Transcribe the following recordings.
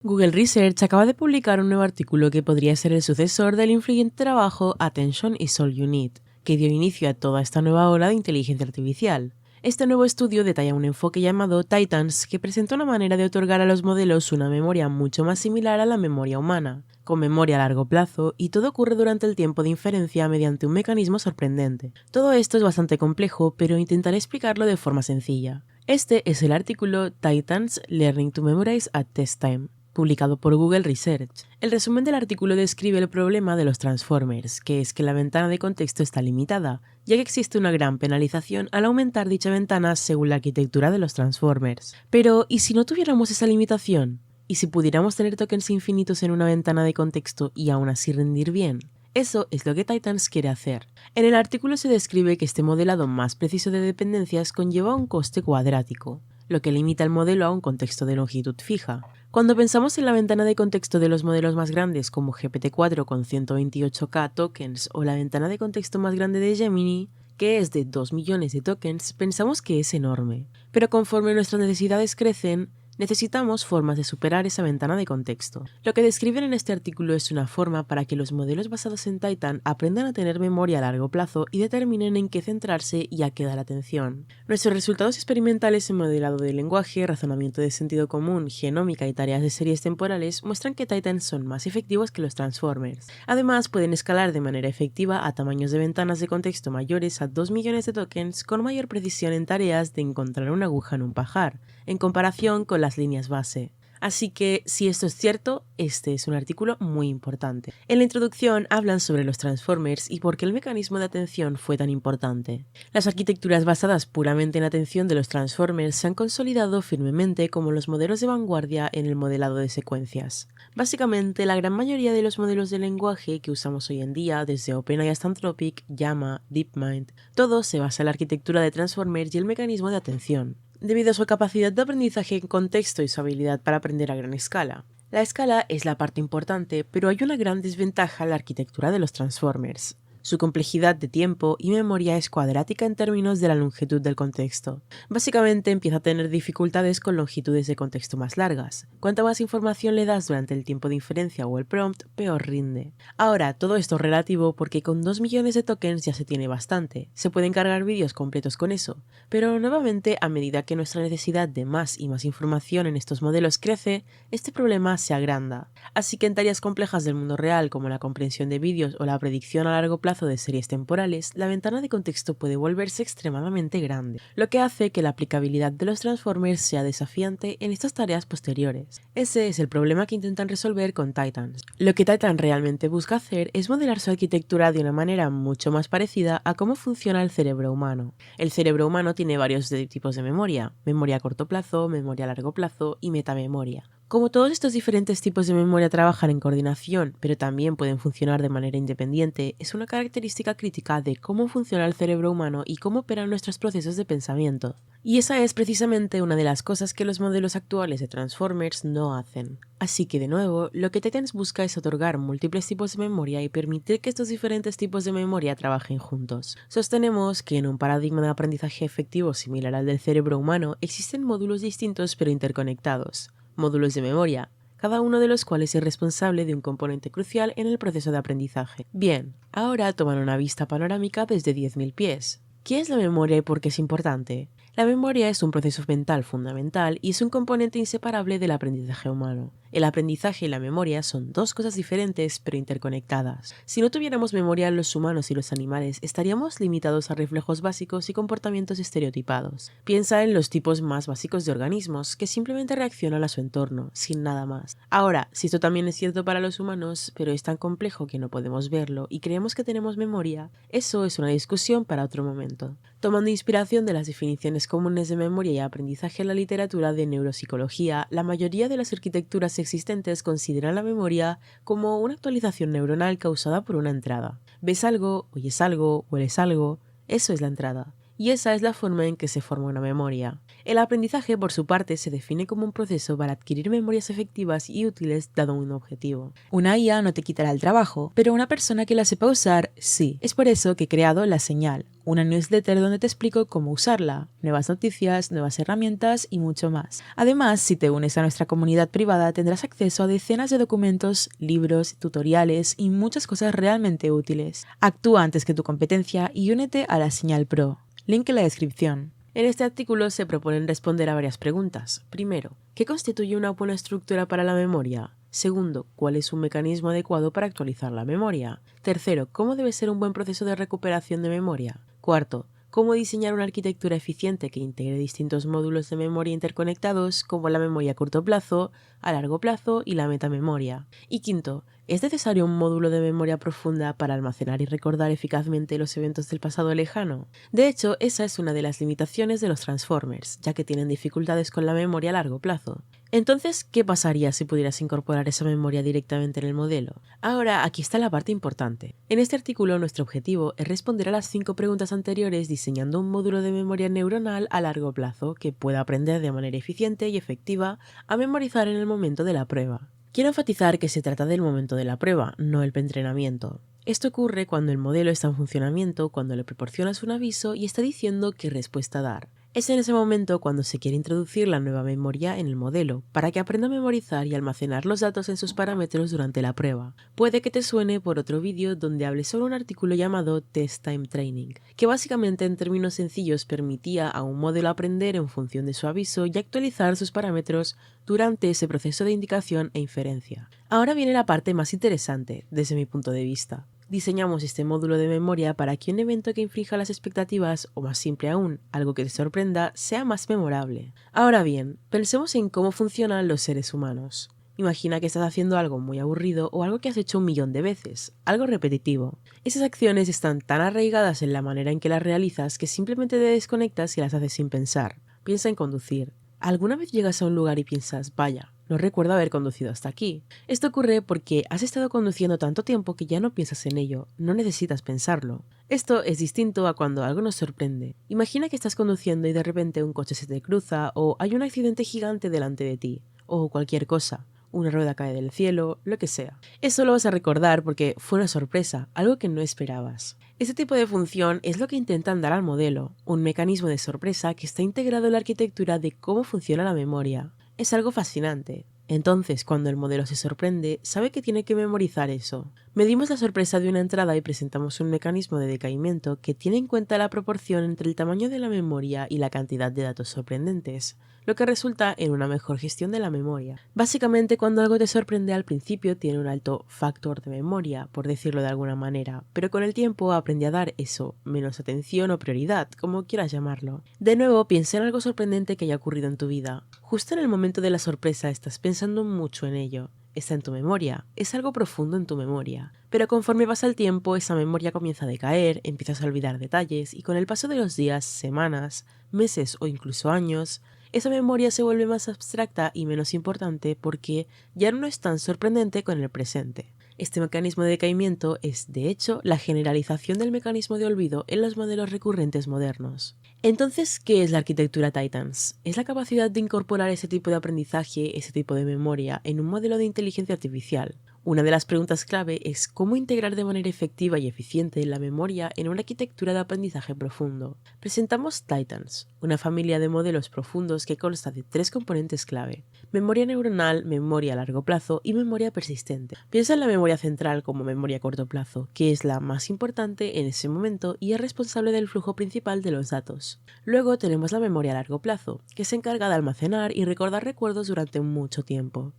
Google Research acaba de publicar un nuevo artículo que podría ser el sucesor del influyente trabajo Attention is All You Need, que dio inicio a toda esta nueva ola de inteligencia artificial. Este nuevo estudio detalla un enfoque llamado Titans que presenta una manera de otorgar a los modelos una memoria mucho más similar a la memoria humana, con memoria a largo plazo, y todo ocurre durante el tiempo de inferencia mediante un mecanismo sorprendente. Todo esto es bastante complejo, pero intentaré explicarlo de forma sencilla. Este es el artículo Titans Learning to Memorize at Test Time, publicado por Google Research. El resumen del artículo describe el problema de los transformers, que es que la ventana de contexto está limitada, ya que existe una gran penalización al aumentar dicha ventana según la arquitectura de los transformers. Pero, ¿y si no tuviéramos esa limitación? ¿Y si pudiéramos tener tokens infinitos en una ventana de contexto y aún así rendir bien? Eso es lo que Titans quiere hacer. En el artículo se describe que este modelado más preciso de dependencias conlleva un coste cuadrático, lo que limita el modelo a un contexto de longitud fija. Cuando pensamos en la ventana de contexto de los modelos más grandes como GPT-4 con 128K tokens o la ventana de contexto más grande de Gemini, que es de 2 millones de tokens, pensamos que es enorme. Pero conforme nuestras necesidades crecen, necesitamos formas de superar esa ventana de contexto. Lo que describen en este artículo es una forma para que los modelos basados en Titan aprendan a tener memoria a largo plazo y determinen en qué centrarse y a qué dar atención. Nuestros resultados experimentales en modelado de lenguaje, razonamiento de sentido común, genómica y tareas de series temporales muestran que Titans son más efectivos que los Transformers. Además, pueden escalar de manera efectiva a tamaños de ventanas de contexto mayores a 2 millones de tokens con mayor precisión en tareas de encontrar una aguja en un pajar, en comparación con las líneas base. Así que, si esto es cierto, este es un artículo muy importante. En la introducción hablan sobre los Transformers y por qué el mecanismo de atención fue tan importante. Las arquitecturas basadas puramente en atención de los Transformers se han consolidado firmemente como los modelos de vanguardia en el modelado de secuencias. Básicamente, la gran mayoría de los modelos de lenguaje que usamos hoy en día, desde OpenAI hasta Anthropic, Llama, DeepMind, todo se basa en la arquitectura de Transformers y el mecanismo de atención, debido a su capacidad de aprendizaje en contexto y su habilidad para aprender a gran escala. La escala es la parte importante, pero hay una gran desventaja en la arquitectura de los Transformers. Su complejidad de tiempo y memoria es cuadrática en términos de la longitud del contexto. Básicamente empieza a tener dificultades con longitudes de contexto más largas. Cuanta más información le das durante el tiempo de inferencia o el prompt, peor rinde. Ahora, todo esto es relativo porque con 2 millones de tokens ya se tiene bastante. Se pueden cargar vídeos completos con eso. Pero nuevamente, a medida que nuestra necesidad de más y más información en estos modelos crece, este problema se agranda. Así que en tareas complejas del mundo real como la comprensión de vídeos o la predicción a largo plazo de series temporales, la ventana de contexto puede volverse extremadamente grande, lo que hace que la aplicabilidad de los Transformers sea desafiante en estas tareas posteriores. Ese es el problema que intentan resolver con Titans. Lo que Titan realmente busca hacer es modelar su arquitectura de una manera mucho más parecida a cómo funciona el cerebro humano. El cerebro humano tiene varios tipos de memoria a corto plazo, memoria a largo plazo y metamemoria. Como todos estos diferentes tipos de memoria trabajan en coordinación, pero también pueden funcionar de manera independiente, es una característica crítica de cómo funciona el cerebro humano y cómo operan nuestros procesos de pensamiento. Y esa es precisamente una de las cosas que los modelos actuales de Transformers no hacen. Así que de nuevo, lo que Titans busca es otorgar múltiples tipos de memoria y permitir que estos diferentes tipos de memoria trabajen juntos. Sostenemos que en un paradigma de aprendizaje efectivo similar al del cerebro humano existen módulos distintos pero interconectados. Módulos de memoria, cada uno de los cuales es responsable de un componente crucial en el proceso de aprendizaje. Bien, ahora toman una vista panorámica desde 10.000 pies. ¿Qué es la memoria y por qué es importante? La memoria es un proceso mental fundamental y es un componente inseparable del aprendizaje humano. El aprendizaje y la memoria son dos cosas diferentes pero interconectadas. Si no tuviéramos memoria, los humanos y los animales estaríamos limitados a reflejos básicos y comportamientos estereotipados. Piensa en los tipos más básicos de organismos que simplemente reaccionan a su entorno, sin nada más. Ahora, si esto también es cierto para los humanos, pero es tan complejo que no podemos verlo y creemos que tenemos memoria, eso es una discusión para otro momento. Tomando inspiración de las definiciones comunes de memoria y aprendizaje en la literatura de neuropsicología, la mayoría de las arquitecturas existentes consideran la memoria como una actualización neuronal causada por una entrada. Ves algo, oyes algo, hueles algo, eso es la entrada. y esa es la forma en que se forma una memoria. El aprendizaje, por su parte, se define como un proceso para adquirir memorias efectivas y útiles dado un objetivo. Una IA no te quitará el trabajo, pero una persona que la sepa usar, sí. Es por eso que he creado La Señal, una newsletter donde te explico cómo usarla, nuevas noticias, nuevas herramientas y mucho más. Además, si te unes a nuestra comunidad privada, tendrás acceso a decenas de documentos, libros, tutoriales y muchas cosas realmente útiles. Actúa antes que tu competencia y únete a La Señal Pro. Link en la descripción. En este artículo se proponen responder a varias preguntas. Primero, ¿qué constituye una buena estructura para la memoria? Segundo, ¿cuál es un mecanismo adecuado para actualizar la memoria? Tercero, ¿cómo debe ser un buen proceso de recuperación de memoria? Cuarto, ¿cómo diseñar una arquitectura eficiente que integre distintos módulos de memoria interconectados como la memoria a corto plazo, a largo plazo y la metamemoria? Y quinto, ¿es necesario un módulo de memoria profunda para almacenar y recordar eficazmente los eventos del pasado lejano? De hecho, esa es una de las limitaciones de los Transformers, ya que tienen dificultades con la memoria a largo plazo. Entonces, ¿qué pasaría si pudieras incorporar esa memoria directamente en el modelo? Ahora, aquí está la parte importante. En este artículo, nuestro objetivo es responder a las 5 preguntas anteriores diseñando un módulo de memoria neuronal a largo plazo que pueda aprender de manera eficiente y efectiva a memorizar en el momento de la prueba. Quiero enfatizar que se trata del momento de la prueba, no el preentrenamiento. Esto ocurre cuando el modelo está en funcionamiento, cuando le proporcionas un aviso y está diciendo qué respuesta dar. Es en ese momento cuando se quiere introducir la nueva memoria en el modelo, para que aprenda a memorizar y almacenar los datos en sus parámetros durante la prueba. Puede que te suene por otro vídeo donde hablé sobre un artículo llamado Test Time Training, que básicamente en términos sencillos permitía a un modelo aprender en función de su aviso y actualizar sus parámetros durante ese proceso de indicación e inferencia. Ahora viene la parte más interesante, desde mi punto de vista. Diseñamos este módulo de memoria para que un evento que infrinja las expectativas, o más simple aún, algo que te sorprenda, sea más memorable. Ahora bien, pensemos en cómo funcionan los seres humanos. Imagina que estás haciendo algo muy aburrido o algo que has hecho 1.000.000 de veces, algo repetitivo. Esas acciones están tan arraigadas en la manera en que las realizas que simplemente te desconectas y las haces sin pensar. Piensa en conducir. ¿Alguna vez llegas a un lugar y piensas, vaya, no recuerdo haber conducido hasta aquí? Esto ocurre porque has estado conduciendo tanto tiempo que ya no piensas en ello, no necesitas pensarlo. Esto es distinto a cuando algo nos sorprende. Imagina que estás conduciendo y de repente un coche se te cruza o hay un accidente gigante delante de ti, o cualquier cosa. Una rueda cae del cielo, lo que sea. Eso lo vas a recordar porque fue una sorpresa, algo que no esperabas. Este tipo de función es lo que intentan dar al modelo, un mecanismo de sorpresa que está integrado en la arquitectura de cómo funciona la memoria. Es algo fascinante. Entonces, cuando el modelo se sorprende, sabe que tiene que memorizar eso. Medimos la sorpresa de una entrada y presentamos un mecanismo de decaimiento que tiene en cuenta la proporción entre el tamaño de la memoria y la cantidad de datos sorprendentes, lo que resulta en una mejor gestión de la memoria. Básicamente, cuando algo te sorprende al principio tiene un alto factor de memoria, por decirlo de alguna manera, pero con el tiempo aprende a dar eso, menos atención o prioridad, como quieras llamarlo. De nuevo, piensa en algo sorprendente que haya ocurrido en tu vida. Justo en el momento de la sorpresa estás pensando mucho en ello. Está en tu memoria, es algo profundo en tu memoria. Pero conforme pasa el tiempo, esa memoria comienza a decaer, empiezas a olvidar detalles y con el paso de los días, semanas, meses o incluso años, esa memoria se vuelve más abstracta y menos importante porque ya no es tan sorprendente con el presente. Este mecanismo de decaimiento es, de hecho, la generalización del mecanismo de olvido en los modelos recurrentes modernos. Entonces, ¿qué es la arquitectura Titans? Es la capacidad de incorporar ese tipo de aprendizaje, ese tipo de memoria, en un modelo de inteligencia artificial. Una de las preguntas clave es cómo integrar de manera efectiva y eficiente la memoria en una arquitectura de aprendizaje profundo. Presentamos Titans, una familia de modelos profundos que consta de 3 componentes clave: memoria neuronal, memoria a largo plazo y memoria persistente. Piensa en la memoria central como memoria a corto plazo, que es la más importante en ese momento y es responsable del flujo principal de los datos. Luego tenemos la memoria a largo plazo, que se encarga de almacenar y recordar recuerdos durante mucho tiempo.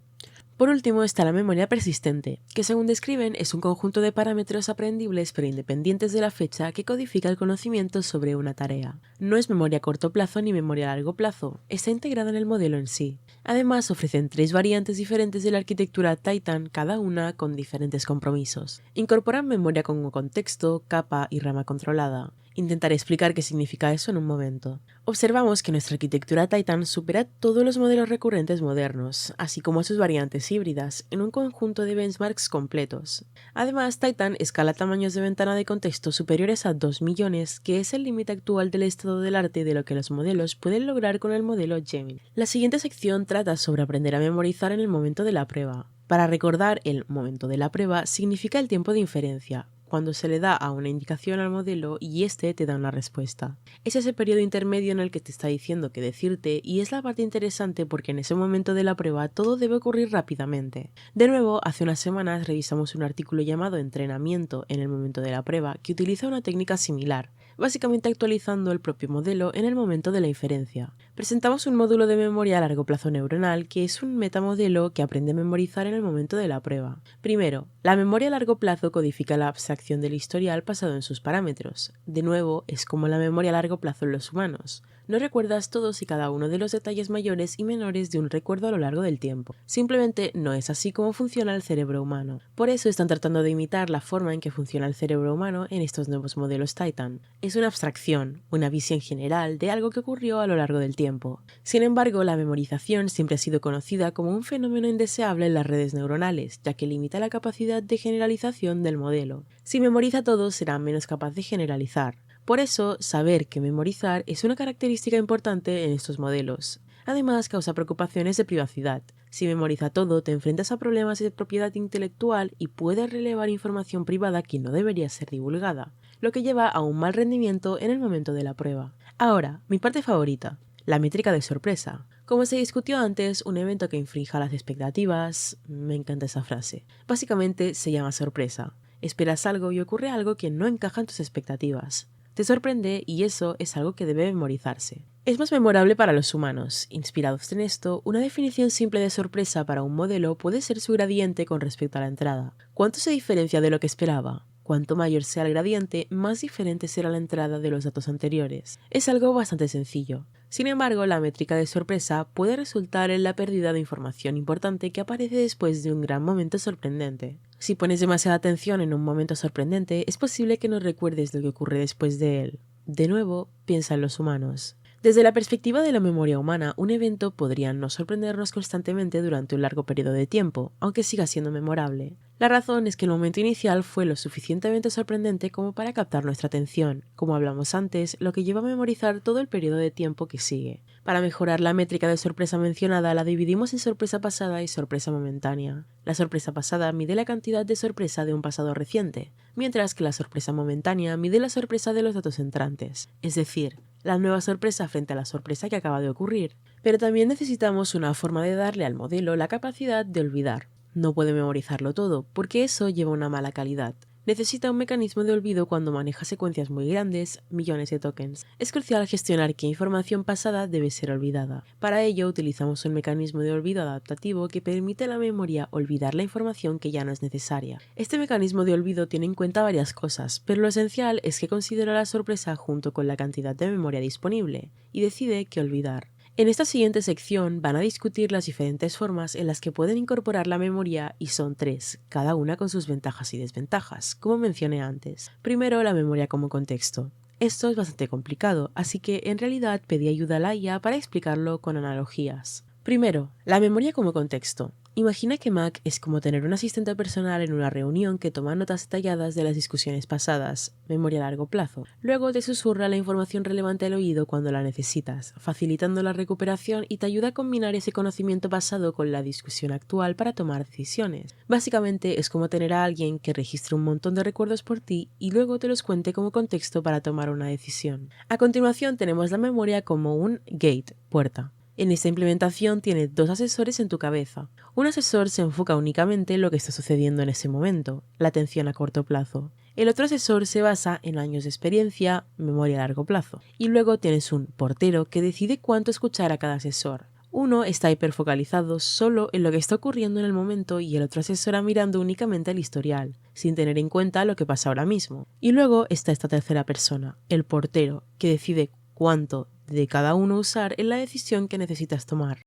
Por último está la memoria persistente, que según describen es un conjunto de parámetros aprendibles pero independientes de la fecha que codifica el conocimiento sobre una tarea. No es memoria a corto plazo ni memoria a largo plazo, está integrada en el modelo en sí. Además ofrecen 3 variantes diferentes de la arquitectura Titan, cada una con diferentes compromisos. Incorporan memoria con contexto, capa y rama controlada. Intentaré explicar qué significa eso en un momento. Observamos que nuestra arquitectura Titan supera todos los modelos recurrentes modernos, así como a sus variantes híbridas, en un conjunto de benchmarks completos. Además, Titan escala tamaños de ventana de contexto superiores a 2 millones, que es el límite actual del estado del arte de lo que los modelos pueden lograr con el modelo Gemini. La siguiente sección trata sobre aprender a memorizar en el momento de la prueba. Para recordar, el momento de la prueba significa el tiempo de inferencia, cuando se le da a una indicación al modelo y éste te da una respuesta. Es ese periodo intermedio en el que te está diciendo qué decirte y es la parte interesante porque en ese momento de la prueba todo debe ocurrir rápidamente. De nuevo, hace unas semanas revisamos un artículo llamado Entrenamiento en el momento de la prueba que utiliza una técnica similar, básicamente actualizando el propio modelo en el momento de la inferencia. Presentamos un módulo de memoria a largo plazo neuronal que es un metamodelo que aprende a memorizar en el momento de la prueba. Primero, la memoria a largo plazo codifica la abstracción del historial basado en sus parámetros. De nuevo, es como la memoria a largo plazo en los humanos. No recuerdas todos y cada uno de los detalles mayores y menores de un recuerdo a lo largo del tiempo. Simplemente no es así como funciona el cerebro humano. Por eso están tratando de imitar la forma en que funciona el cerebro humano en estos nuevos modelos Titan. Es una abstracción, una visión general de algo que ocurrió a lo largo del tiempo. Sin embargo, la memorización siempre ha sido conocida como un fenómeno indeseable en las redes neuronales, ya que limita la capacidad de generalización del modelo. Si memoriza todo, será menos capaz de generalizar. Por eso, saber qué memorizar es una característica importante en estos modelos. Además, causa preocupaciones de privacidad. Si memoriza todo, te enfrentas a problemas de propiedad intelectual y puedes relevar información privada que no debería ser divulgada, lo que lleva a un mal rendimiento en el momento de la prueba. Ahora, mi parte favorita, la métrica de sorpresa. Como se discutió antes, un evento que infrinja las expectativas... Me encanta esa frase. Básicamente se llama sorpresa. Esperas algo y ocurre algo que no encaja en tus expectativas. Te sorprende y eso es algo que debe memorizarse. Es más memorable para los humanos. Inspirados en esto, una definición simple de sorpresa para un modelo puede ser su gradiente con respecto a la entrada. ¿Cuánto se diferencia de lo que esperaba? Cuanto mayor sea el gradiente, más diferente será la entrada de los datos anteriores. Es algo bastante sencillo. Sin embargo, la métrica de sorpresa puede resultar en la pérdida de información importante que aparece después de un gran momento sorprendente. Si pones demasiada atención en un momento sorprendente, es posible que no recuerdes lo que ocurre después de él. De nuevo, piensa en los humanos. Desde la perspectiva de la memoria humana, un evento podría no sorprendernos constantemente durante un largo periodo de tiempo, aunque siga siendo memorable. La razón es que el momento inicial fue lo suficientemente sorprendente como para captar nuestra atención, como hablamos antes, lo que lleva a memorizar todo el periodo de tiempo que sigue. Para mejorar la métrica de sorpresa mencionada, la dividimos en sorpresa pasada y sorpresa momentánea. La sorpresa pasada mide la cantidad de sorpresa de un pasado reciente, mientras que la sorpresa momentánea mide la sorpresa de los datos entrantes, es decir, la nueva sorpresa frente a la sorpresa que acaba de ocurrir. Pero también necesitamos una forma de darle al modelo la capacidad de olvidar. No puede memorizarlo todo, porque eso lleva una mala calidad. Necesita un mecanismo de olvido cuando maneja secuencias muy grandes, millones de tokens. Es crucial gestionar qué información pasada debe ser olvidada. Para ello utilizamos un mecanismo de olvido adaptativo que permite a la memoria olvidar la información que ya no es necesaria. Este mecanismo de olvido tiene en cuenta varias cosas, pero lo esencial es que considera la sorpresa junto con la cantidad de memoria disponible, y decide qué olvidar. En esta siguiente sección van a discutir las diferentes formas en las que pueden incorporar la memoria y son 3, cada una con sus ventajas y desventajas, como mencioné antes. Primero, la memoria como contexto. Esto es bastante complicado, así que en realidad pedí ayuda a la IA para explicarlo con analogías. Primero, la memoria como contexto. Imagina que Mac es como tener un asistente personal en una reunión que toma notas detalladas de las discusiones pasadas, memoria a largo plazo. Luego te susurra la información relevante al oído cuando la necesitas, facilitando la recuperación y te ayuda a combinar ese conocimiento pasado con la discusión actual para tomar decisiones. Básicamente es como tener a alguien que registre un montón de recuerdos por ti y luego te los cuente como contexto para tomar una decisión. A continuación tenemos la memoria como un gate, puerta. En esta implementación tienes 2 asesores en tu cabeza. Un asesor se enfoca únicamente en lo que está sucediendo en ese momento, la atención a corto plazo. El otro asesor se basa en años de experiencia, memoria a largo plazo. Y luego tienes un portero que decide cuánto escuchar a cada asesor. Uno está hiperfocalizado solo en lo que está ocurriendo en el momento y el otro asesora mirando únicamente el historial, sin tener en cuenta lo que pasa ahora mismo. Y luego está esta tercera persona, el portero, que decide cuánto de cada uno usar en la decisión que necesitas tomar.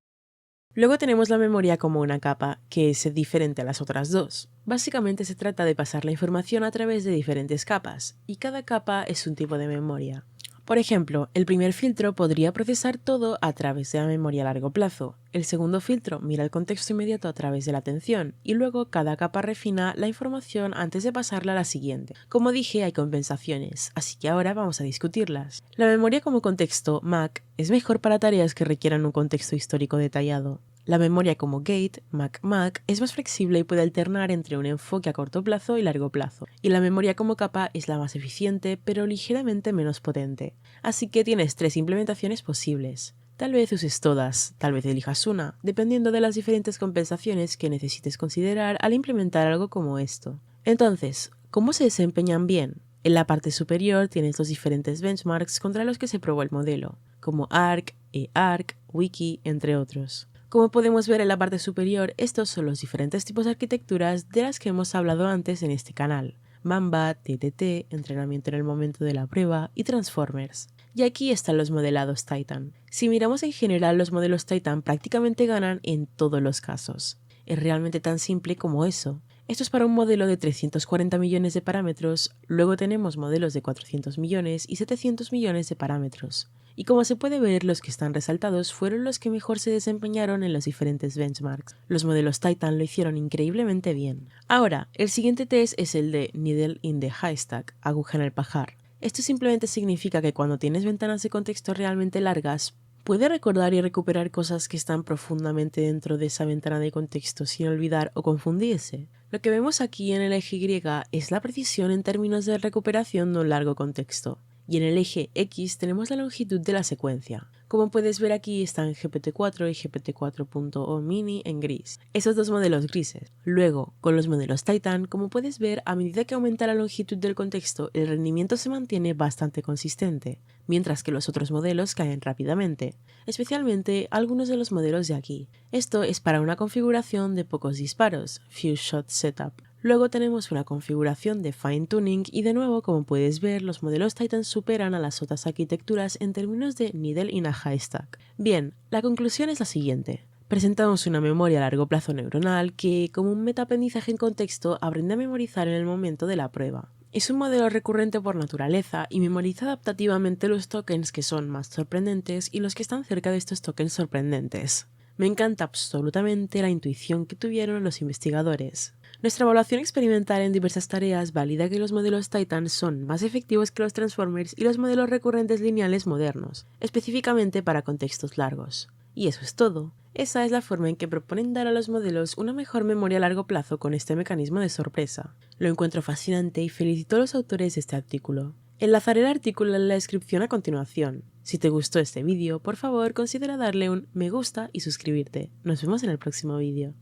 Luego tenemos la memoria como una capa, que es diferente a las otras dos. Básicamente se trata de pasar la información a través de diferentes capas, y cada capa es un tipo de memoria. Por ejemplo, el primer filtro podría procesar todo a través de la memoria a largo plazo, el segundo filtro mira el contexto inmediato a través de la atención, y luego cada capa refina la información antes de pasarla a la siguiente. Como dije, hay compensaciones, así que ahora vamos a discutirlas. La memoria como contexto, MAC, es mejor para tareas que requieran un contexto histórico detallado. La memoria como gate, MAC, es más flexible y puede alternar entre un enfoque a corto plazo y largo plazo. Y la memoria como capa es la más eficiente, pero ligeramente menos potente. Así que tienes 3 implementaciones posibles. Tal vez uses todas, tal vez elijas una, dependiendo de las diferentes compensaciones que necesites considerar al implementar algo como esto. Entonces, ¿cómo se desempeñan bien? En la parte superior tienes los diferentes benchmarks contra los que se probó el modelo, como ARC, eARC, Wiki, entre otros. Como podemos ver en la parte superior, estos son los diferentes tipos de arquitecturas de las que hemos hablado antes en este canal. Mamba, TTT, entrenamiento en el momento de la prueba y Transformers. Y aquí están los modelados Titan. Si miramos en general, los modelos Titan prácticamente ganan en todos los casos. Es realmente tan simple como eso. Esto es para un modelo de 340 millones de parámetros, luego tenemos modelos de 400 millones y 700 millones de parámetros. Y como se puede ver, los que están resaltados fueron los que mejor se desempeñaron en los diferentes benchmarks. Los modelos Titan lo hicieron increíblemente bien. Ahora, el siguiente test es el de Needle in the Haystack, aguja en el pajar. Esto simplemente significa que cuando tienes ventanas de contexto realmente largas, puede recordar y recuperar cosas que están profundamente dentro de esa ventana de contexto sin olvidar o confundirse. Lo que vemos aquí en el eje Y es la precisión en términos de recuperación de un largo contexto. Y en el eje X tenemos la longitud de la secuencia. Como puedes ver aquí están GPT-4 y GPT-4.o mini en gris, esos dos modelos grises. Luego, con los modelos Titan, como puedes ver, a medida que aumenta la longitud del contexto, el rendimiento se mantiene bastante consistente, mientras que los otros modelos caen rápidamente, especialmente algunos de los modelos de aquí. Esto es para una configuración de pocos disparos, Few Shot Setup. Luego tenemos una configuración de Fine Tuning y de nuevo, como puedes ver, los modelos Titan superan a las otras arquitecturas en términos de Needle in a Haystack. Bien, la conclusión es la siguiente. Presentamos una memoria a largo plazo neuronal que, como un metaaprendizaje en contexto, aprende a memorizar en el momento de la prueba. Es un modelo recurrente por naturaleza y memoriza adaptativamente los tokens que son más sorprendentes y los que están cerca de estos tokens sorprendentes. Me encanta absolutamente la intuición que tuvieron los investigadores. Nuestra evaluación experimental en diversas tareas valida que los modelos Titan son más efectivos que los Transformers y los modelos recurrentes lineales modernos, específicamente para contextos largos. Y eso es todo. Esa es la forma en que proponen dar a los modelos una mejor memoria a largo plazo con este mecanismo de sorpresa. Lo encuentro fascinante y felicito a los autores de este artículo. Enlazaré el artículo en la descripción a continuación. Si te gustó este vídeo, por favor considera darle un me gusta y suscribirte. Nos vemos en el próximo vídeo.